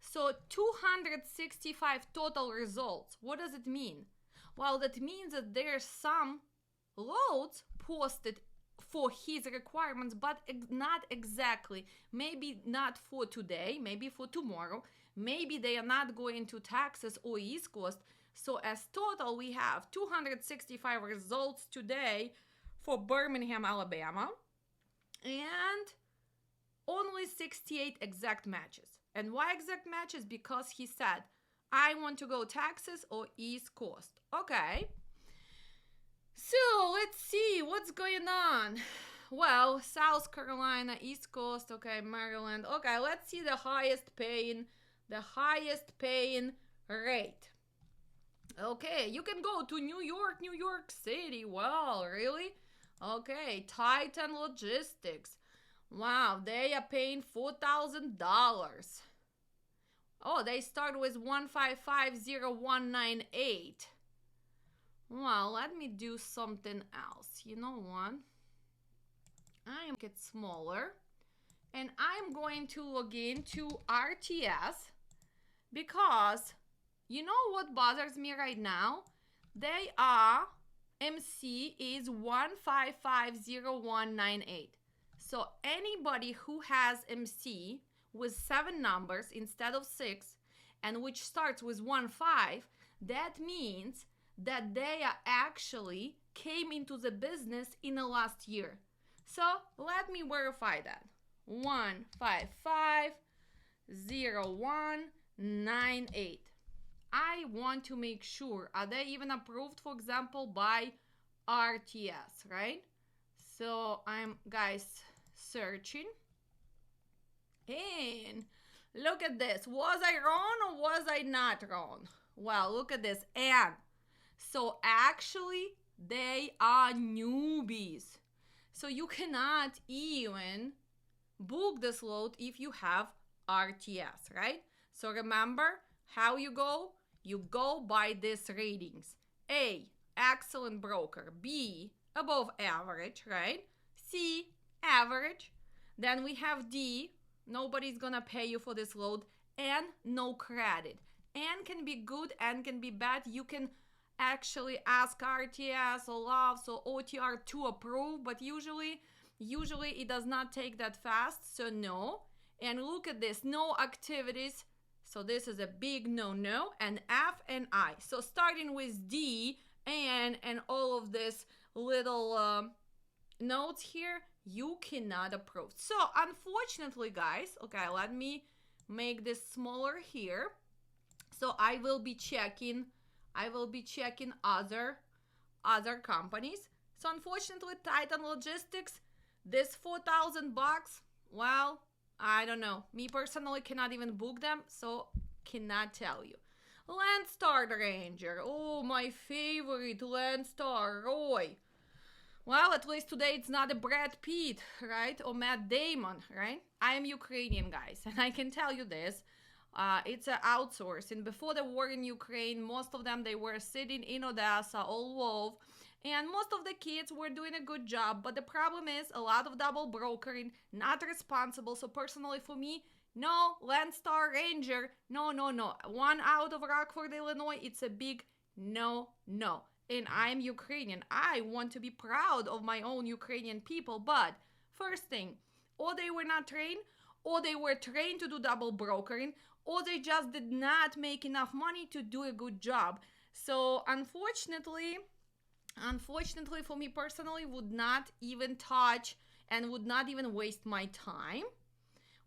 So 265 total results. What does it mean? Well, that means that there's some loads posted for his requirements, but not exactly. Maybe not for today, maybe for tomorrow. Maybe they are not going to Texas or East Coast. So as total, we have 265 results today for Birmingham, Alabama, and only 68 exact matches. And why exact matches? Because he said, I want to go Texas or East Coast. Okay. So let's see what's going on. Well, South Carolina, East Coast, okay, Maryland. Okay, let's see the highest paying rate. Okay, you can go to New York City. Well, really? Okay, Titan Logistics. Wow, they are paying $4,000. Oh, they start with 1550198. Well, let me do something else. You know what? I make it smaller. And I'm going to log into RTS because you know what bothers me right now? They are MC is 1550198. So anybody who has MC with 7 numbers instead of 6 and which starts with 15, that means that they are actually came into the business in the last year. So let me verify that. 1550198. I want to make sure, are they even approved, for example, by RTS, right? So I'm, guys, searching. And look at this. Was I wrong or was I not wrong? Well, look at this. And so actually, they are newbies. So you cannot even book this load if you have RTS, right? So remember how you go? You go by these ratings. A, excellent broker. B, above average, right? C, average. Then we have D, nobody's gonna pay you for this load. And no credit. And can be good and can be bad. You can actually ask RTS or LOVES or OTR to approve, but usually it does not take that fast, so no. And look at this, no activities. So this is a big no, and F and I. So starting with D and all of this little notes here, you cannot approve. So unfortunately, guys, okay, let me make this smaller here. So I will be checking other companies. So unfortunately, Titan Logistics, this $4,000, well, I don't know. Me personally cannot even book them, so cannot tell you. Landstar Ranger, oh, my favorite Landstar, Roy. Well, at least today it's not a Brad Pitt, right? Or Matt Damon, right? I am Ukrainian, guys, and I can tell you this. It's an outsourcing. Before the war in Ukraine, most of them, they were sitting in Odessa, all Lvov, and most of the kids were doing a good job. But the problem is a lot of double brokering, not responsible. So personally for me, no, Landstar Ranger, no. One out of Rockford, Illinois, it's a big no. And I'm Ukrainian. I want to be proud of my own Ukrainian people. But first thing, or they were not trained, or they were trained to do double brokering, or they just did not make enough money to do a good job. So unfortunately for me personally, would not even touch and would not even waste my time.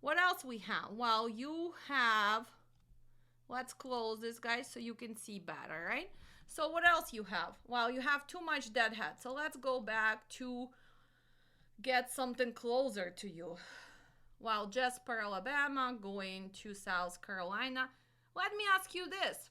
What else we have? Well, you have, let's close this, guys, so you can see better, right? So what else you have? Well, you have too much deadhead. So let's go back to get something closer to you. Well, Jasper, Alabama, going to South Carolina. Let me ask you this.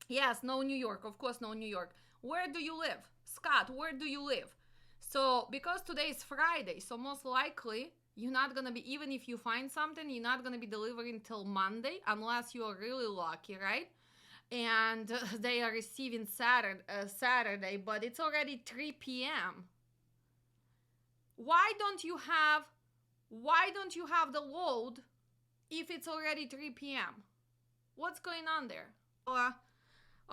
Yes, no New York. Of course, no New York. Where do you live? Scott, where do you live? So, because today is Friday, so most likely, you're not going to be, even if you find something, you're not going to be delivering till Monday, unless you are really lucky, right? And they are receiving Saturday, but it's already 3 p.m. Why don't you have the load if it's already 3 p.m.? What's going on there?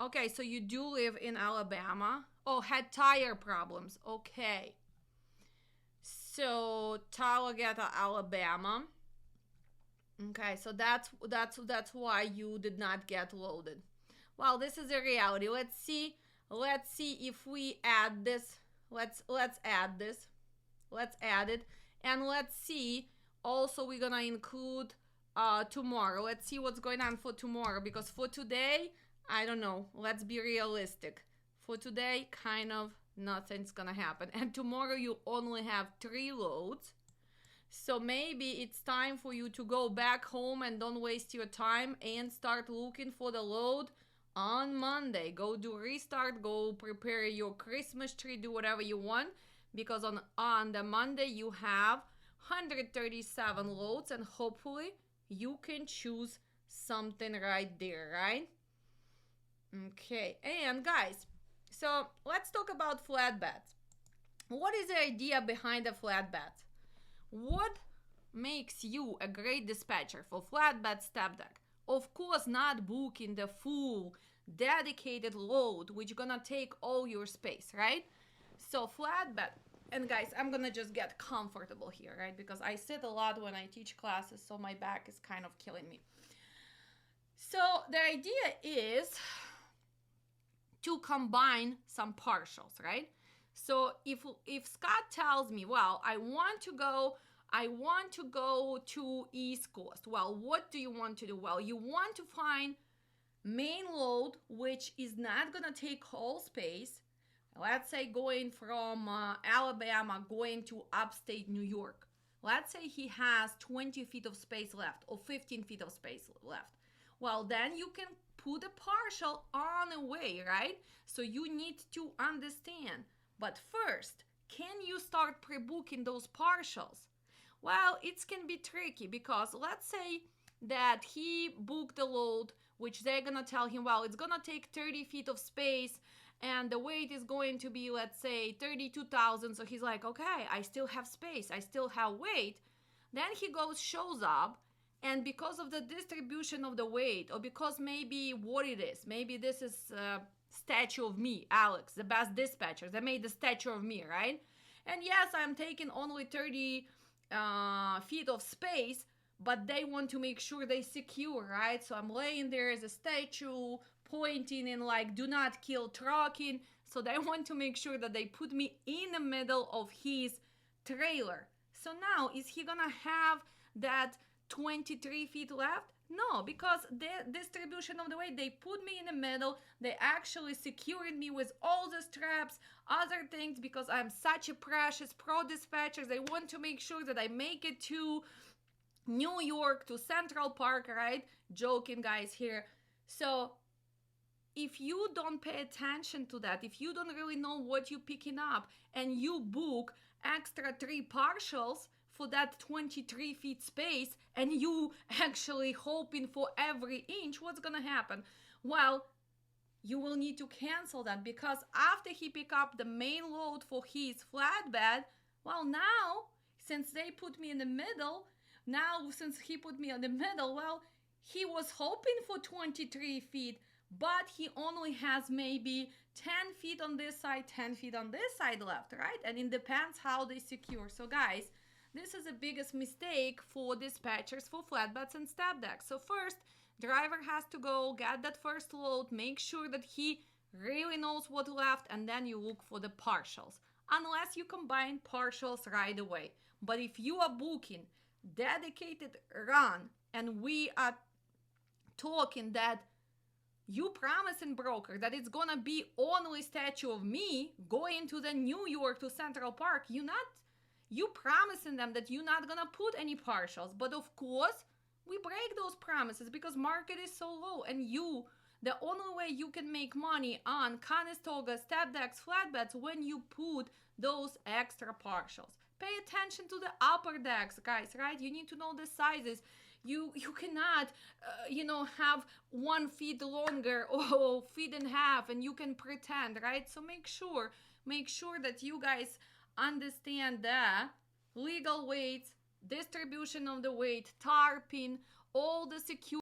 Okay, so you do live in Alabama. Oh, had tire problems. Okay. So Talladega, Alabama. Okay, so that's why you did not get loaded. Well, this is a reality. Let's see if we add this. Let's add this. Let's add it, and let's see. Also, we're gonna include tomorrow. Let's see what's going on for tomorrow, because for today, I don't know. Let's be realistic. For today, kind of nothing's gonna happen. And tomorrow you only have 3 loads. So maybe it's time for you to go back home and don't waste your time and start looking for the load on Monday. Go do restart, go prepare your Christmas tree, do whatever you want, because on the Monday you have 137 loads, and hopefully you can choose something right there, right? Okay, and guys, so let's talk about flatbeds. What is the idea behind the flatbeds? What makes you a great dispatcher for flatbed step deck? Of course, not booking the full dedicated load, which gonna take all your space, right? So flatbed, and guys, I'm gonna just get comfortable here, right? Because I sit a lot when I teach classes, so my back is kind of killing me. So the idea is to combine some partials, right? So if Scott tells me, well, I want to go to East Coast. Well, what do you want to do? Well, you want to find main load, which is not gonna take whole space. Let's say going from Alabama, going to upstate New York. Let's say he has 20 feet of space left or 15 feet of space left. Well, then you can put a partial on the way, right? So you need to understand. But first, can you start pre-booking those partials? Well, it can be tricky, because let's say that he booked a load, which they're gonna tell him, well, it's gonna take 30 feet of space and the weight is going to be, let's say, 32,000. So he's like, okay, I still have space, I still have weight. Then he shows up, and because of the distribution of the weight, or because maybe what it is, maybe this is statue of me, Alex, the best dispatcher. They made the statue of me, right? And yes, I'm taking only 30 feet of space, but they want to make sure they secure, right? So I'm laying there as a statue, pointing and like, do not kill trucking. So they want to make sure that they put me in the middle of his trailer. So now, is he gonna have that 23 feet left? No, because the distribution of the weight, they put me in the middle. They actually secured me with all the straps, other things, because I'm such a precious pro dispatcher. They want to make sure that I make it to New York, to Central Park, right? Joking, guys, here. So if you don't pay attention to that, if you don't really know what you're picking up, and you book extra 3 partials for that 23 feet space, and you actually hoping for every inch, what's gonna happen? Well, you will need to cancel that, because after he pick up the main load for his flatbed, well, now, since they put me in the middle, well, he was hoping for 23 feet, but he only has maybe 10 feet on this side, 10 feet on this side left, right? And it depends how they secure. So guys, this is the biggest mistake for dispatchers for flatbeds and step decks. So first, driver has to go get that first load, make sure that he really knows what left, and then you look for the partials. Unless you combine partials right away. But if you are booking dedicated run, and we are talking that you promising broker that it's gonna be only statue of me going to the New York to Central Park, you promising them that you're not gonna put any partials. But of course, we break those promises because market is so low, and the only way you can make money on Conestoga, step decks, flatbeds, when you put those extra partials. Pay attention to the upper decks, guys, right? You need to know the sizes. You cannot, have 1 feet longer or feet and a half, and you can pretend, right? So make sure that you guys understand the legal weights, distribution of the weight, tarping, all the security